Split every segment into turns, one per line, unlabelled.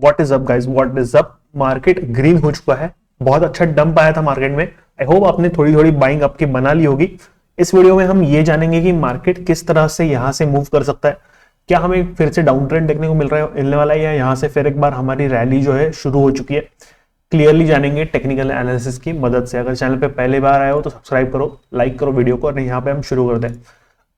What is up guys, what is up. Market green हो चुका है, बहुत अच्छा डंप आया था मार्केट में। आई होप आपने थोड़ी थोड़ी बाइंग आपकी बना ली होगी। इस वीडियो में हम ये जानेंगे कि मार्केट किस तरह से यहां से मूव कर सकता है, क्या हमें फिर से डाउन ट्रेंड देखने को मिलने वाला है, या यहां से फिर एक बार हमारी रैली जो है शुरू हो चुकी है। क्लियरली जानेंगे टेक्निकल एनालिसिस की मदद से। अगर चैनल पे पहले बार आए हो तो सब्सक्राइब करो, लाइक करो वीडियो को, और यहाँ पे हम शुरू करते हैं।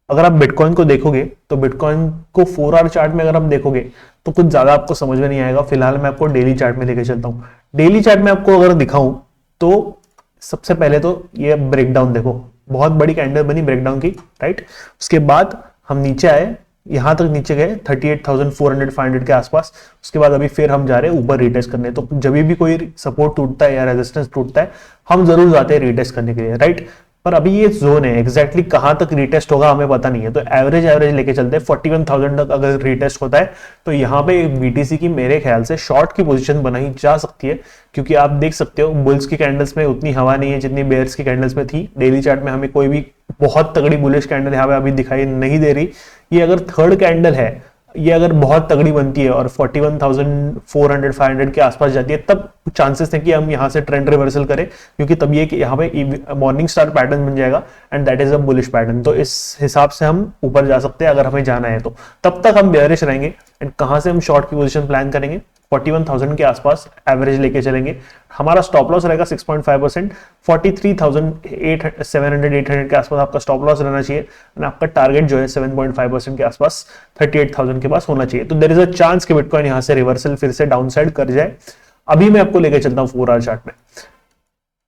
अगर आप बिटकॉइन को देखोगे तो बिटकॉइन को 4 आवर चार्ट में अगर आप देखोगे तो कुछ ज्यादा आपको समझ में नहीं आएगा। फिलहाल मैं आपको डेली चार्ट में लेके चलता हूं। डेली चार्ट में आपको अगर दिखाऊं तो सबसे पहले तो ये ब्रेकडाउन देखो, बहुत बड़ी कैंडल बनी ब्रेकडाउन की, राइट। उसके बाद हम नीचे आए, यहां तक नीचे गए 38,400 500 के आसपास। उसके बाद अभी फिर हम जा रहे हैं ऊपर रिटेस्ट करने। तो जब भी कोई सपोर्ट टूटता है या रेजिस्टेंस टूटता है, हम जरूर जाते हैं रिटेस्ट करने के लिए, राइट। पर अभी ये जोन है, एग्जैक्टली कहां तक रिटेस्ट होगा हमें पता नहीं है। तो एवरेज लेके चलते हैं 41,000 तक अगर रिटेस्ट होता है तो यहाँ पे बीटीसी की मेरे ख्याल से शॉर्ट की पोजीशन बनाई जा सकती है, क्योंकि आप देख सकते हो बुल्स की कैंडल्स में उतनी हवा नहीं है जितनी बेयर्स की कैंडल्स में थी। डेली चार्ट में हमें कोई भी बहुत तगड़ी बुलिश कैंडल यहाँ पे अभी दिखाई नहीं दे रही। ये अगर थर्ड कैंडल है, ये अगर बहुत तगड़ी बनती है और 41,400 500 के आसपास जाती है, तब चांसेस हैं कि हम यहां से ट्रेंड रिवर्सल करें, क्योंकि तब ये कि यहाँ पे मॉर्निंग स्टार पैटर्न बन जाएगा and that is a bullish pattern. तो इस हिसाब से हम ऊपर जा सकते हैं अगर हमें जाना है तो। तब तक हम बेयरिश रहेंगे एंड कहां से हम शॉर्ट की पोजीशन प्लान करेंगे, 41,000 के आसपास एवरेज लेके चलेंगे। हमारा स्टॉप लॉस रहेगा 6.5%, 43,700 800 के आसपास आपका स्टॉप लॉस रहना चाहिए एंड आपका टारगेट जो है 7.5% के आसपास 38,000 के पास होना चाहिए। तो देयर इज अ चांस कि बिटकॉइन यहां से रिवर्सल फिर से डाउन साइड कर जाए। अभी मैं आपको लेके चलता हूं 4 आवर चार्ट में।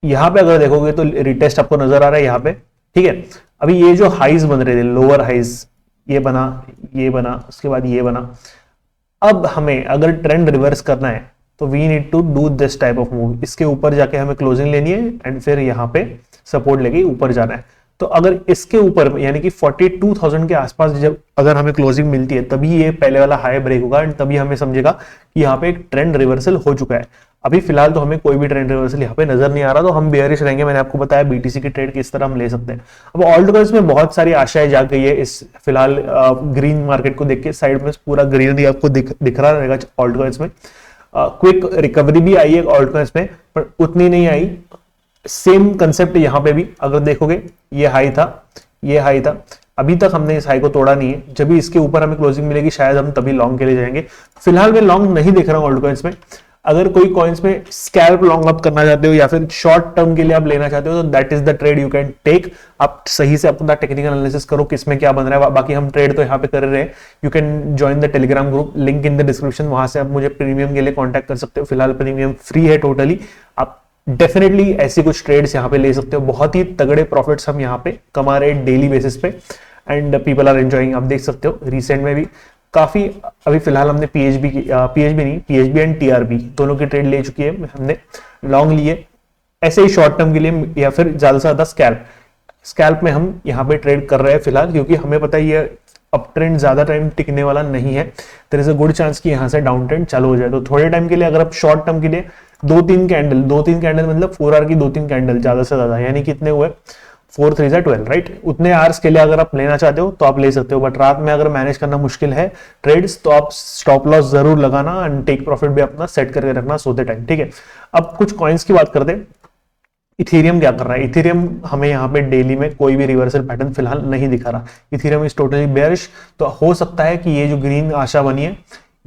यहां पे अगर देखोगे तो रिटेस्ट आपको नजर आ रहा है यहाँ पे, ठीक है। अभी ये जो हाइज बन रहे थे, लोअर हाइज, ये बना, उसके बाद ये बना। अब हमें अगर ट्रेंड रिवर्स करना है तो we need to do this type of move. इसके ऊपर जाके हमें क्लोजिंग लेनी है एंड फिर यहाँ पे सपोर्ट लेके ऊपर जाना है। तो अगर इसके ऊपर यानी कि 42,000 के आसपास जब अगर हमें क्लोजिंग मिलती है, तभी ये पहले वाला हाई ब्रेक होगा एंड तभी हमें समझेगा कि यहाँ पे एक ट्रेंड रिवर्सल हो चुका है। अभी फिलहाल तो हमें कोई भी ट्रेंड रिवर्सल यहाँ पे नजर नहीं आ रहा, तो हम बेयरिश रहेंगे। मैंने आपको बताया बीटीसी की ट्रेड किस तरह हम ले सकते हैं। अब ऑल्ट कॉइन्स में बहुत सारी आशाएं जाग गई है इस फिलहाल ग्रीन मार्केट को देख के। साइड में पूरा ग्रीनरी आपको दिख रहा रहेगा ऑल्ट कॉइन्स में। क्विक रिकवरी भी आई है ऑल्ट कॉइन्स में, पर उतनी नहीं आई। सेम कंसेप्ट यहाँ पे भी अगर देखोगे, ये हाई था, अभी तक हमने इस हाई को तोड़ा नहीं है। जब भी इसके ऊपर हमें क्लोजिंग मिलेगी शायद हम तभी लॉन्ग के लिए जाएंगे। फिलहाल मैं लॉन्ग नहीं देख रहा हूं ऑल्ट कॉइन्स में। अगर कोई कॉइन्स में स्कैल्प लॉन्ग अप करना चाहते हो या फिर शॉर्ट टर्म के लिए आप लेना चाहते हो तो that is the trade you can take. आप सही से अपना टेक्निकल एनालिसिस करो किसमें क्या बन रहा है। बाकी हम ट्रेड तो यहाँ पे कर रहे हैं। You can join the Telegram group, link in the description. वहां से आप मुझे प्रीमियम के लिए कॉन्टैक्ट कर सकते हो। फिलहाल प्रीमियम फ्री है टोटली। आप डेफिनेटली ऐसी कुछ ट्रेड्स यहाँ पे ले सकते हो। बहुत ही तगड़े प्रॉफिट्स हम यहाँ पे कमा रहे हैं डेली बेसिस पे एंड पीपल आर एंजॉइंग। आप देख सकते हो रिसेंट में भी काफी, अभी फिलहाल हमने पीएचबी एंड टीआरबी दोनों की ट्रेड ले चुकी है हमने। लॉन्ग लिए ऐसे ही शॉर्ट टर्म के लिए या फिर ज्यादा से ज्यादा स्कैल्प में हम यहाँ पे ट्रेड कर रहे हैं फिलहाल, क्योंकि हमें पता है ये अप ट्रेंड ज्यादा टाइम टिकने वाला नहीं है। There is a good chance कि यहाँ से डाउन ट्रेंड चालू हो जाए। तो थोड़े टाइम के लिए अगर आप शॉर्ट टर्म के लिए दो तीन कैंडल मतलब 4 आवर की 2-3 कैंडल ज्यादा से ज्यादा, यानी कितने हुए 4 3 12, राइट। उतने आवर्स के लिए अगर आप लेना चाहते हो तो आप ले सकते हो। बट रात में अगर मैनेज करना मुश्किल है ट्रेड्स, तो आप स्टॉप लॉस जरूर लगाना एंड टेक प्रॉफिट भी अपना सेट करके रखना सोते टाइम, ठीक है। अब कुछ कॉइन्स की बात करते हैं। इथेरियम क्या कर रहा है? इथेरियम हमें यहाँ पे डेली में कोई भी रिवर्सल पैटर्न फिलहाल नहीं दिखा रहा। Ethereum is totally bearish. तो हो सकता है कि ये जो ग्रीन आशा बनी है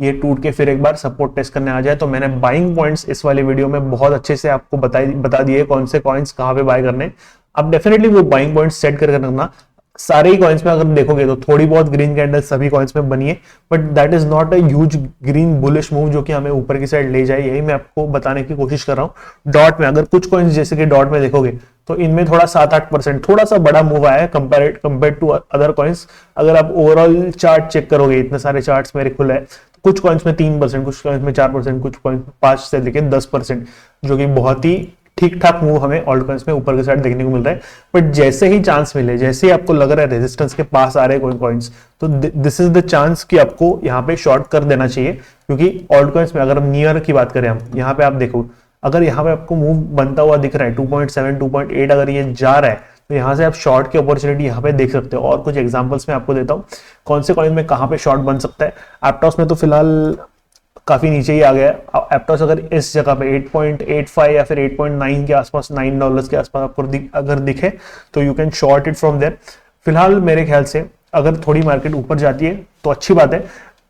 ये टूट के फिर एक बार सपोर्ट टेस्ट करने आ जाए। तो मैंने बाइंग पॉइंट्स इस वाले वीडियो में बहुत अच्छे से आपको बता दिए कौन से कॉइन्स कहाँ पे बाय करने। आप डेफिनेटली वो बाइंग पॉइंट्स सेट करके रखना। सारे ही कॉइन्स में अगर देखोगे तो थोड़ी बहुत ग्रीन कैंडल सभी कॉइन्स में बनी है, but that is not a huge green bullish move जो कि हमें ऊपर की साइड ले जाए। यही मैं आपको बताने की कोशिश कर रहा हूँ। डॉट में अगर कुछ कॉइन्स जैसे कि डॉट में देखोगे तो इनमें थोड़ा 7-8% थोड़ा सा बड़ा मूव आया है कंपेयर टू अदर कॉइन्स। अगर आप ओवरऑल चार्ट चेक करोगे, इतने सारे चार्ट्स मेरे खुले हैं, कुछ कॉइन्स में 3%, कुछ कॉइन्स में 4%, कुछ कॉइन्स 5 से लेकर 10%, जो कि बहुत ही ठीक ठाक मूव हमें ऑल्ट कॉइन्स में ऊपर के साइड देखने को मिल रहा है। बट जैसे ही चांस मिले, जैसे ही आपको लग रहा है रेजिस्टेंस के पास आ रहे हैं कॉइन्स, तो दिस इज द चांस कि आपको यहाँ पे शॉर्ट कर देना चाहिए। क्योंकि ऑल्ट कॉइन्स में अगर हम नियर की बात करें, हम यहाँ पे आप देखो, अगर यहाँ पे आपको मूव बनता हुआ दिख रहा है 2.7 2.8 अगर ये जा रहा है तो यहाँ से आप शॉर्ट की अपॉर्चुनिटी यहाँ पे देख सकते हो। और कुछ एग्जांपल्स में आपको देता हूँ कौन से कॉइन में कहाँ पे शॉर्ट बन सकता है। एप्टॉस में तो फिलहाल काफी नीचे ही आ गया है। एप्टोस अगर इस जगह पे 8.85 या फिर 8.9 के आसपास, $9 के आसपास आपको अगर दिखे तो you can short it from there. फिलहाल मेरे ख्याल से अगर थोड़ी मार्केट ऊपर जाती है तो अच्छी बात है,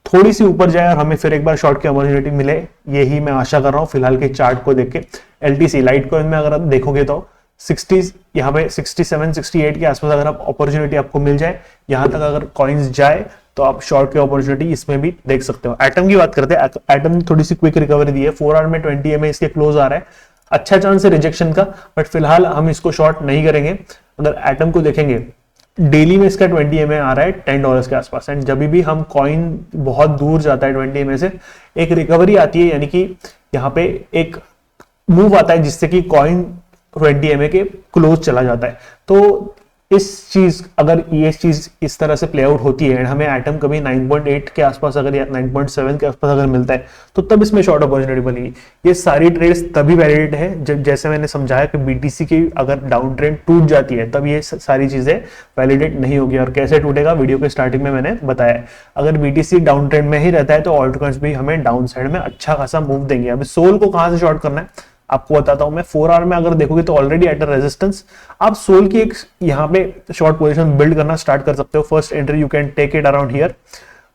थोड़ी सी ऊपर जाए और हमें फिर एक बार शॉर्ट की अपॉर्चुनिटी मिले, यही मैं आशा कर रहा हूं फिलहाल के चार्ट को देख के। एलटीसी लाइट कॉइन में अगर आप देखोगे तो 60 यहाँ पे 67 68 के आसपास अगर आप अपॉर्चुनिटी आपको मिल जाए, यहां तक अगर कॉइन्स जाए तो आप शॉर्ट की अपॉर्चुनिटी इसमें भी देख सकते हो। एटम की बात करते हैं, एटम ने थोड़ी सी क्विक रिकवरी दी है, 4 आवर में 20 EMA इसके क्लोज आ रहा है, अच्छा चांस है रिजेक्शन का, बट फिलहाल हम इसको शॉर्ट नहीं करेंगे। अगर एटम को देखेंगे डेली में इसका 20 EMA आ रहा है $10 के आसपास, एंड जब भी हम कॉइन बहुत दूर जाता है 20 EMA से, एक रिकवरी आती है, यानी कि यहाँ पे एक मूव आता है जिससे कि कॉइन 20 EMA के क्लोज चला जाता है। तो इस चीज अगर ये चीज इस तरह से प्ले आउट होती है एंड हमें एटम कभी 9.8 के आसपास अगर या 9.7 के आसपास अगर मिलता है तो तब इसमें शॉर्ट अपॉर्चुनिटी बनेगी। ये सारी ट्रेड्स तभी वैलिड है जब, जैसे मैंने समझाया कि बीटीसी की अगर डाउन ट्रेंड टूट जाती है तब ये सारी चीजें वैलिडेट नहीं होगी। और कैसे टूटेगा वीडियो के स्टार्टिंग में मैंने बताया। अगर बीटीसी डाउन ट्रेंड में ही रहता है तो ऑल्ट कॉइन्स भी हमें डाउन साइड में अच्छा खासा मूव देंगे। अभी सोल को कहां से शॉर्ट करना है आपको बताता हूं मैं। 4 आवर में अगर देखोगे तो ऑलरेडी एट अ रेजिस्टेंस, आप सोल की एक यहाँ पे शॉर्ट पोजीशन बिल्ड करना स्टार्ट कर सकते हो। First entry you can take it around here,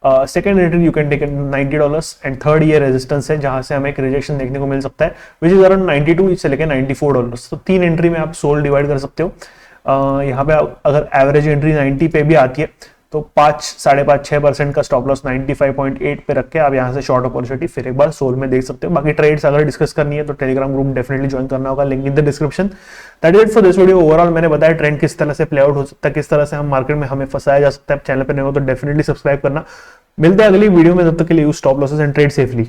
second entry you can take it $90 and third ये रेजिस्टेंस है जहां से हमें एक रिजेक्शन देखने को मिल सकता है विच इज अराउंड 92 से लेकर $94। तो 3 एंट्री में आप सोल डिवाइड कर सकते हो। यहाँ पे अगर एवरेज एंट्री 90 पे भी आती है तो 5-5.5-6% का स्टॉप लॉस 95.8 पे रख के आप यहाँ से शॉर्ट अपॉर्चुनिटी फिर एक बार सोल में देख सकते हो। बाकी ट्रेड्स अगर डिस्कस करनी है तो टेलीग्राम ग्रुप डेफिनेटली ज्वाइन करना होगा, link in the description. That is it for this video. Overall मैंने बताया ट्रेंड किस तरह से प्ले आउट हो सकता है, किस तरह से हम मार्केट में हमें फंसाया जा सकता है। चैनल पर नहीं हो तो डेफिनेटली सब्सक्राइब करना। मिलते हैं अगली वीडियो में, तब तक के लिए use stop losses and trade safely.